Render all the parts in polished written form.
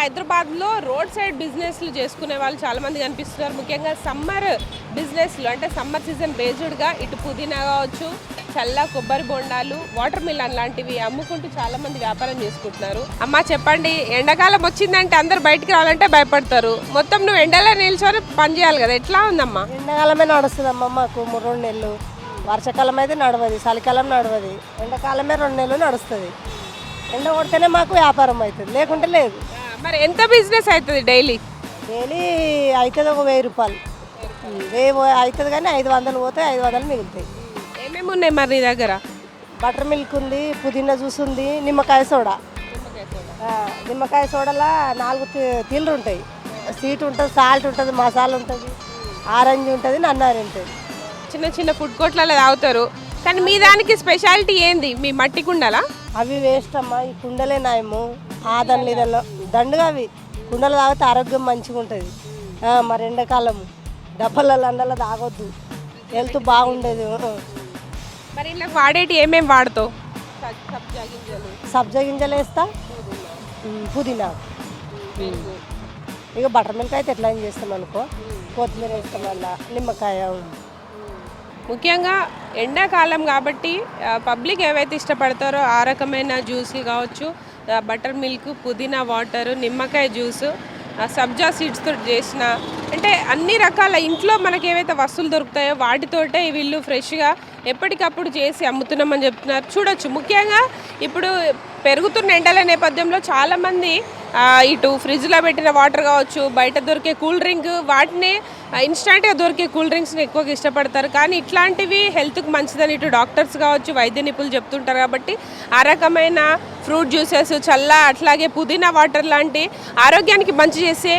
హైదరాబాద్లో road side బిజినెస్లు చేసుకునే వాళ్ళు చాలామంది కనిపిస్తున్నారు. ముఖ్యంగా సమ్మర్ బిజినెస్లు అంటే సమ్మర్ సీజన్ బేస్డ్గా ఇటు పుదీనా కావచ్చు, చల్ల కొబ్బరి బొండాలు, వాటర్ మిలన్ లాంటివి అమ్ముకుంటూ చాలామంది వ్యాపారం చేసుకుంటున్నారు. అమ్మ చెప్పండి, ఎండాకాలం వచ్చిందంటే అందరు బయటికి రావాలంటే భయపడతారు. మొత్తం నువ్వు ఎండలో నిల్చొని పని చేయాలి కదా, ఎట్లా ఉందమ్మా? ఎండాకాలమే నడుస్తుందమ్మా మాకు 2 నెలలు. వర్షాకాలం అయితే నడవది, చలికాలం నడవది, ఎండాకాలమే 2 నెలలు నడుస్తుంది. ఎండ కొడితేనే మాకు వ్యాపారం అవుతుంది, లేకుంటే లేదు. మరి ఎంత బిజినెస్ అవుతుంది డైలీ? డైలీ అవుతుంది ఒక 1000 రూపాయలు. 1000 అవుతుంది కానీ 500 పోతే 500 మిగులుతాయి. ఏమేమి ఉన్నాయి మరి నీ దగ్గర? బటర్ మిల్క్ ఉంది, పుదీనా జ్యూస్ ఉంది, నిమ్మకాయ సోడా. నిమ్మకాయ సోడాలో 4 తీళ్ళు ఉంటాయి. స్వీట్ ఉంటుంది, సాల్ట్ ఉంటుంది, మసాలా ఉంటుంది, ఆరెంజ్ ఉంటుంది, నన్నారి ఉంటుంది. చిన్న చిన్న ఫుడ్ కోర్ట్లలో తాగుతారు, కానీ మీ దానికి స్పెషాలిటీ ఏంది? మీ మట్టి కుండలా? అవి వేస్ట్ అమ్మా, ఈ కుండలే నాయము. దాని ఇదల్లో దండుగా అవి కుండలు తాగితే ఆరోగ్యం మంచిగా ఉంటుంది. మరి ఎండాకాలం డబ్బలలో అండలో తాగొద్దు, హెల్త్ బాగుండేది. మరి ఇలా వాడేటి ఏమేమి వాడుతావు? సబ్జా గింజలు వేస్తా, పుదీనా, ఇక బటర్ మిల్క్ అయితే ఎట్లా చేస్తాం అనుకో, కొత్తిమీర వేస్తాం, మళ్ళీ నిమ్మకాయ. ముఖ్యంగా ఎండాకాలం కాబట్టి పబ్లిక్ ఏవైతే ఇష్టపడతారో ఆ రకమైన జ్యూస్లు కావచ్చు, బటర్ మిల్క్, పుదీనా వాటర్, నిమ్మకాయ జ్యూసు, సబ్జా సీడ్స్తో చేసిన అంటే అన్ని రకాల ఇంట్లో మనకి ఏవైతే వస్తువులు దొరుకుతాయో వాటితోటే వీళ్ళు ఫ్రెష్గా ఎప్పటికప్పుడు చేసి అమ్ముతున్నామని చెప్తున్నారు. చూడొచ్చు, ముఖ్యంగా ఇప్పుడు పెరుగుతున్న ఎండల నేపథ్యంలో చాలామంది ఇటు ఫ్రిడ్జ్లో పెట్టిన వాటర్ కావచ్చు, బయట దొరికే కూల్ డ్రింక్, వాటిని ఇన్స్టెంట్గా దొరికే కూల్ డ్రింక్స్ని ఎక్కువగా ఇష్టపడతారు. కానీ ఇట్లాంటివి హెల్త్కి మంచిదని ఇటు డాక్టర్స్ కావచ్చు, వైద్య నిపుణులు చెప్తుంటారు. కాబట్టి ఆ రకమైన ఫ్రూట్ జ్యూసెస్, చల్ల అట్లాగే పుదీనా వాటర్ లాంటి ఆరోగ్యానికి మంచి చేసే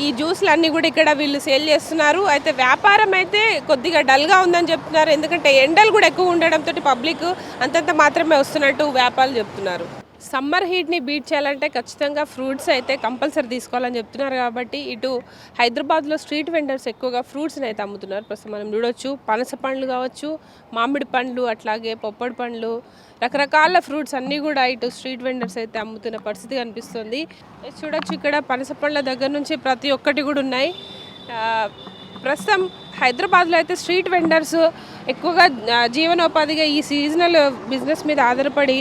ఈ జ్యూస్లు అన్నీ కూడా ఇక్కడ వీళ్ళు సేల్ చేస్తున్నారు. అయితే వ్యాపారం అయితే కొద్దిగా డల్గా ఉందని చెప్తున్నారు, ఎందుకంటే ఎండలు కూడా ఎక్కువ ఉండడంతో పబ్లిక్ అంతంత మాత్రమే వస్తున్నట్టు వ్యాపారాలు చెప్తున్నారు. సమ్మర్ హీట్ని బీట్ చేయాలంటే ఖచ్చితంగా ఫ్రూట్స్ అయితే కంపల్సరీ తీసుకోవాలని చెప్తున్నారు. కాబట్టి ఇటు హైదరాబాద్లో స్ట్రీట్ వెండర్స్ ఎక్కువగా ఫ్రూట్స్ని అయితే అమ్ముతున్నారు. ప్రస్తుతం మనం చూడొచ్చు, పనస పండ్లు కావచ్చు, మామిడి పండ్లు, అట్లాగే పొప్పడి పండ్లు, రకరకాల ఫ్రూట్స్ అన్నీ కూడా ఇటు స్ట్రీట్ వెండర్స్ అయితే అమ్ముతున్న పరిస్థితి కనిపిస్తుంది. చూడొచ్చు, ఇక్కడ పనస పండ్ల దగ్గర నుంచి ప్రతి ఒక్కటి కూడా ఉన్నాయి. ప్రస్తుతం హైదరాబాద్లో అయితే స్ట్రీట్ వెండర్స్ ఎక్కువగా జీవనోపాధిగా ఈ సీజనల్ బిజినెస్ మీద ఆధారపడి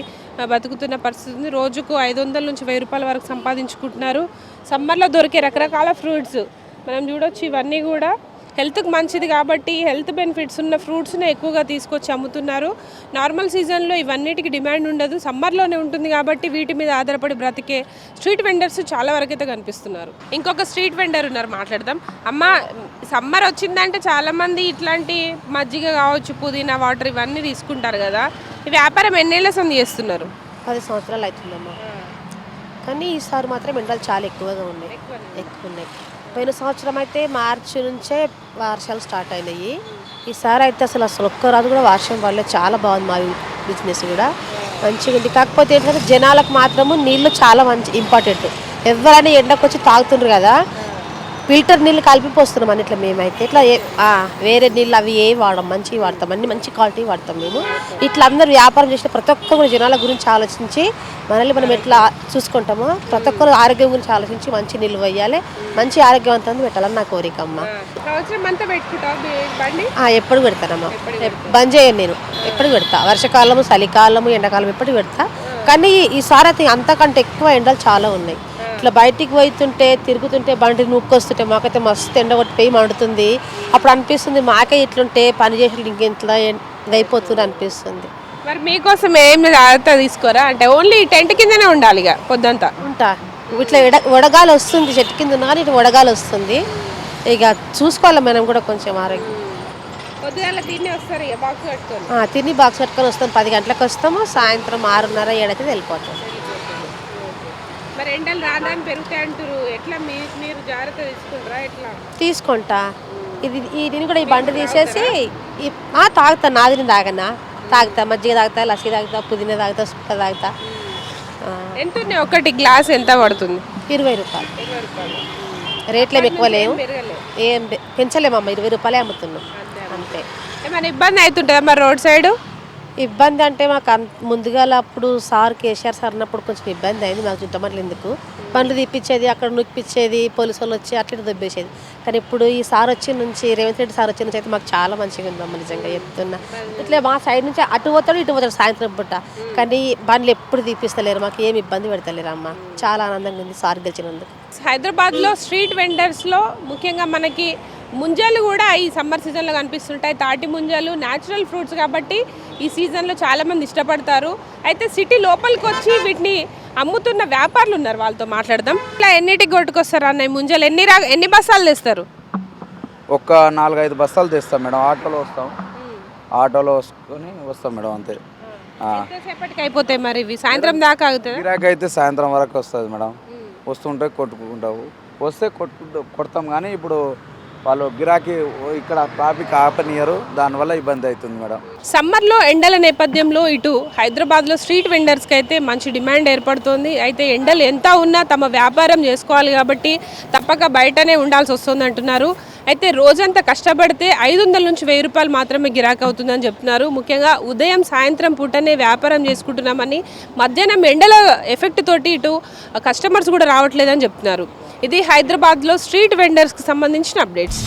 బతుకుతున్న పరిస్థితి. రోజుకు 500 నుంచి 1000 రూపాయల వరకు సంపాదించుకుంటున్నారు. సమ్మర్లో దొరికే రకరకాల ఫ్రూట్స్ మనం చూడొచ్చు, ఇవన్నీ కూడా హెల్త్కి మంచిది కాబట్టి హెల్త్ బెనిఫిట్స్ ఉన్న ఫ్రూట్స్ని ఎక్కువగా తీసుకొచ్చి అమ్ముతున్నారు. నార్మల్ సీజన్లో ఇవన్నిటికి డిమాండ్ ఉండదు, సమ్మర్లోనే ఉంటుంది కాబట్టి వీటి మీద ఆధారపడి బ్రతికే స్ట్రీట్ వెండర్స్ చాలా వరకు అయితే కనిపిస్తున్నారు. ఇంకొక స్ట్రీట్ వెండర్ ఉన్నారు, మాట్లాడదాం. అమ్మ, సమ్మర్ వచ్చిందంటే చాలామంది ఇట్లాంటి మజ్జిగ కావచ్చు, పుదీనా వాటర్ ఇవన్నీ తీసుకుంటారు కదా, ఈ వ్యాపారం ఎన్నేళ్ళ సంది చేస్తున్నారు? 10 సంవత్సరాలు అవుతుందమ్మా. కానీ ఈసారి మాత్రం ఎండలు చాలా ఎక్కువగా ఉన్నాయి, ఎక్కువ ఉన్నాయి. పోయిన సంవత్సరం అయితే మార్చి నుంచే వర్షాలు స్టార్ట్ అయినాయి. ఈసారి అయితే అసలు ఒక్క రోజు కూడా వర్షం పడలేదు. చాలా బాగుంది మా బిజినెస్ కూడా, మంచిగా ఉంది. కాకపోతే ఏంటంటే జనాలకు మాత్రము నీళ్ళు చాలా మంచి ఇంపార్టెంట్. ఎవరైనా ఎండకు వచ్చి తాగుతుండ్రు కదా, ఫిల్టర్ నీళ్ళు కలిపి పోస్తున్నాం అన్నిట్లో మేమైతే. ఇట్లా వేరే నీళ్ళు అవి ఏ వాడడం, మంచివి వాడతాం, అన్ని మంచి క్వాలిటీ వాడతాం మేము. ఇట్లా అందరూ వ్యాపారం చేసిన ప్రతి ఒక్కరు కూడా జనాల గురించి ఆలోచించి మనల్ని మనం ఎట్లా చూసుకుంటామో ప్రతి ఒక్కరు ఆరోగ్యం గురించి ఆలోచించి మంచి నీళ్ళు వేయాలి, మంచి ఆరోగ్యవంతంగా పెట్టాలని నా కోరిక అమ్మ. ఎప్పుడు పెడతానమ్మా, బంద్ చేయను నేను, ఎప్పుడు పెడతా. వర్షాకాలము, చలికాలము, ఎండాకాలం ఎప్పుడు పెడతా. కానీ ఈసారి అయితే అంతకంటే ఎక్కువ ఎండలు చాలా ఉన్నాయి. ఇట్లా బయటికి పోతుంటే తిరుగుతుంటే బండి నూక్కొస్తుంటే మాకైతే మస్తు ఎండ కొట్టిపోయి మండుతుంది. అప్పుడు అనిపిస్తుంది మాకే ఇట్లుంటే పని చేసి ఇంకెంతలా ఇదైపోతుంది అనిపిస్తుంది. మరి మీకోసం ఏమి జాగ్రత్త తీసుకోరా? అంటే ఓన్లీ టెంట్ కిందనే ఉండాలి ఇక పొద్దంతా ఉంటా. ఇట్లా వడగాలి వస్తుంది, చెట్టు కింద ఉన్నా కానీ ఇట్లా వడగాలి వస్తుంది. ఇక చూసుకోవాలి మనం కూడా కొంచెం ఆరోగ్యం. తిని బాక్స్ కట్టుకొని వస్తాం, 10 గంటలకు వస్తాము, సాయంత్రం 6:30 7 వెళ్ళిపోతాం. మరి ఎండలు రాదని పెరుగుతాయి అంటారు, ఎట్లా మీరు జాగ్రత్త తీసుకుంటారా? ఎట్లా తీసుకుంటా. దీన్ని కూడా ఈ బండి తీసేసి తాగుతా. నాదిని తాగనా, తాగుతా, మజ్జిగ తాగుతా, లస్సీ తాగుతా, పుదీనా తాగుతా, సుక్క తాగుతా. ఎంత ఒకటి గ్లాస్ ఎంత పడుతుంది? 20 రూపాయలు. రేట్లు ఏమి ఎక్కువ లేవు, ఏం పెంచలేమమ్మా, 20 రూపాయలే అమ్ముతున్నాం అంతే. ఏమైనా ఇబ్బంది అవుతుంటుందా మరి రోడ్ సైడ్? ఇబ్బంది అంటే మాకు ముందుగా అప్పుడు సార్ కేసీఆర్ సార్ అన్నప్పుడు కొంచెం ఇబ్బంది అయింది మాకు చుట్టమట్లు ఎందుకు పనులు తీపిచ్చేది అక్కడ నొక్కిపించేది పోలీసు వాళ్ళు వచ్చి అట్లా దొబ్బేసేది. కానీ ఇప్పుడు ఈ సార్ వచ్చి నుంచి రేవంత్ రెడ్డి సార్ వచ్చి నుంచి అయితే మాకు చాలా మంచిగా ఉందమ్మా నిజంగా చెప్తున్నా. ఇట్లా మా సైడ్ నుంచి అటు పోతాడు సాయంత్రం పూట, కానీ బండ్లు ఎప్పుడు తీపిస్తలేరు, మాకు ఏమి ఇబ్బంది పెడతలేరు అమ్మ. చాలా ఆనందంగా ఉంది సార్ గెలిచినందుకు. హైదరాబాద్లో స్ట్రీట్ వెండర్స్లో ముఖ్యంగా మనకి ముంజలు కూడా ఈ సమ్మర్ సీజన్లో కనిపిస్తుంటాయి. తాటి ముంజలు న్యాచురల్ ఫ్రూట్స్ కాబట్టి ఈ సీజన్లో చాలామంది ఇష్టపడతారు. అయితే సిటీ లోపలికి వచ్చి వీటిని అమ్ముతున్న వ్యాపారులు ఉన్నారు, వాళ్ళతో మాట్లాడదాం. ఇట్లా ఎన్నిటికి కొట్టుకొస్తారు అన్నయ్య ముంజలు? ఎన్ని బస్తాలు తెస్తారు? ఒక 4-5 బస్తాలు తెస్తాం మేడం. ఆటోలో వస్తాం, ఆటోలో వసుకొని వస్తాం మేడం, అంతే. ఎంతసేపటికి అయిపోతాయి మరి ఇవి? సాయంత్రం దాకా అవుతుంది. గిరాకీ అయితే సాయంత్రం వరకు వస్తుంది మేడం. వస్తుంటే కొట్టుకుంటావు, వస్తే కొడతాం. కానీ ఇప్పుడు వాళ్ళు గిరాకీ ఇక్కడ ట్రాఫిక్ ఆపనియరు, దానివల్ల ఇబ్బంది అవుతుంది మేడం. సమ్మర్లో ఎండల నేపథ్యంలో ఇటు హైదరాబాద్లో స్ట్రీట్ వెండర్స్కి అయితే మంచి డిమాండ్ ఏర్పడుతోంది. అయితే ఎండలు ఎంత ఉన్నా తమ వ్యాపారం చేసుకోవాలి కాబట్టి తప్పక బయటనే ఉండాల్సి వస్తుంది అంటున్నారు. అయితే రోజంతా కష్టపడితే 500 నుంచి 1000 రూపాయలు మాత్రమే గిరాకీ అవుతుందని చెప్తున్నారు. ముఖ్యంగా ఉదయం సాయంత్రం పూటనే వ్యాపారం చేసుకుంటున్నామని, మధ్యాహ్నం ఎండల ఎఫెక్ట్ తోటి ఇటు కస్టమర్స్ కూడా రావట్లేదని చెప్తున్నారు. ఇది హైదరాబాద్లో స్ట్రీట్ వెండర్స్కి సంబంధించిన అప్డేట్స్.